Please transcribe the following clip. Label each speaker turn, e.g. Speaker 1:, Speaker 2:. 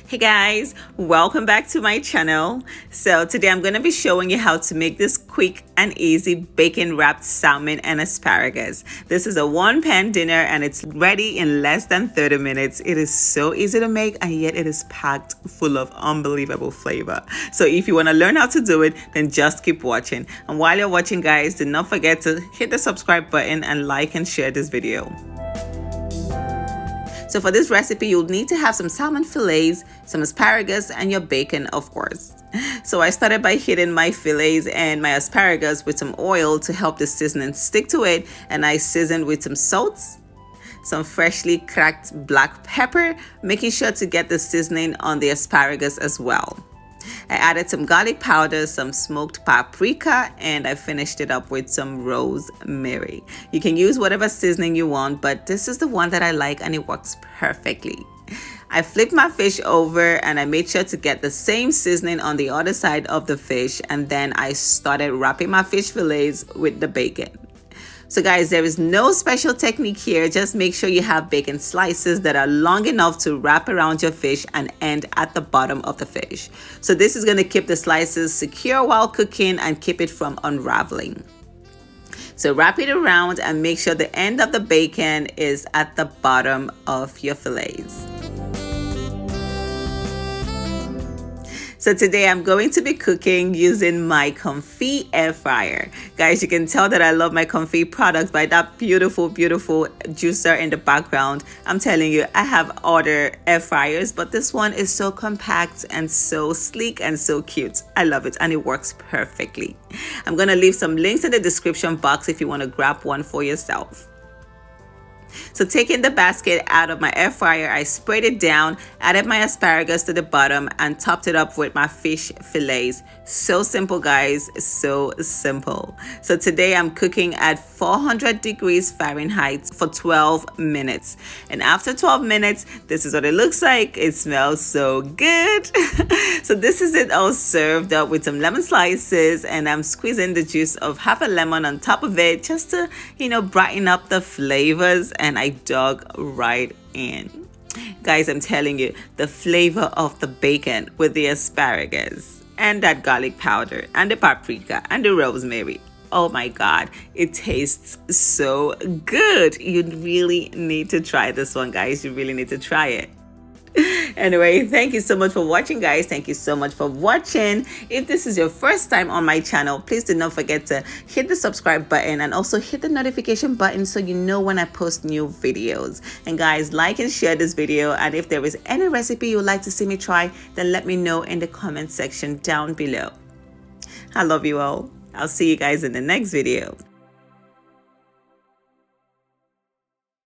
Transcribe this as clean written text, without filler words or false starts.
Speaker 1: Hey guys, welcome back to my channel. So today I'm going to be showing you how to make this quick and easy bacon wrapped salmon and asparagus. This is a one-pan dinner and it's ready in less than 30 minutes. It is so easy to make and yet it is packed full of unbelievable flavor. So if you want to learn how to do it, then just keep watching. And while you're watching guys, do not forget to hit the subscribe button and like and share this video. So for this recipe, you'll need to have some salmon fillets, some asparagus, and your bacon, of course. So I started by heating my fillets and my asparagus with some oil to help the seasoning stick to it, and I seasoned with some salt, some freshly cracked black pepper, making sure to get the seasoning on the asparagus as well. I added some garlic powder, some smoked paprika, and I finished it up with some rosemary. You can use whatever seasoning you want, but this is the one that I like and it works perfectly. I flipped my fish over and I made sure to get the same seasoning on the other side of the fish, and then I started wrapping my fish fillets with the bacon. So guys, there is no special technique here. Just make sure you have bacon slices that are long enough to wrap around your fish and end at the bottom of the fish. So this is going to keep the slices secure while cooking and keep it from unraveling. So wrap it around and make sure the end of the bacon is at the bottom of your fillets. So today I'm going to be cooking using my Comfy air fryer. Guys, you can tell that I love my Comfy products by that beautiful juicer in the background. I'm telling you, I have other air fryers, but this one is so compact and so sleek and so cute. I love it and it works perfectly. I'm going to leave some links in the description box if you want to grab one for yourself. So taking the basket out of my air fryer, I sprayed it down, added my asparagus to the bottom, and topped it up with my fish fillets. So simple, guys, so simple. So today I'm cooking at 400 degrees Fahrenheit for 12 minutes. And after 12 minutes, this is what it looks like. It smells so good. So this is it all served up with some lemon slices, and I'm squeezing the juice of half a lemon on top of it just to, brighten up the flavors. And I dug right in. Guys, I'm telling you, the flavor of the bacon with the asparagus and that garlic powder and the paprika and the rosemary. Oh my God, it tastes so good. You really need to try this one, guys. You really need to try it. Anyway, thank you so much for watching, guys. Thank you so much for watching. If this is your first time on my channel, please do not forget to hit the subscribe button and also hit the notification button so you know when I post new videos. And guys, like and share this video, and if there is any recipe you would like to see me try, then let me know in the comment section down below. I love you all. I'll see you guys in the next video.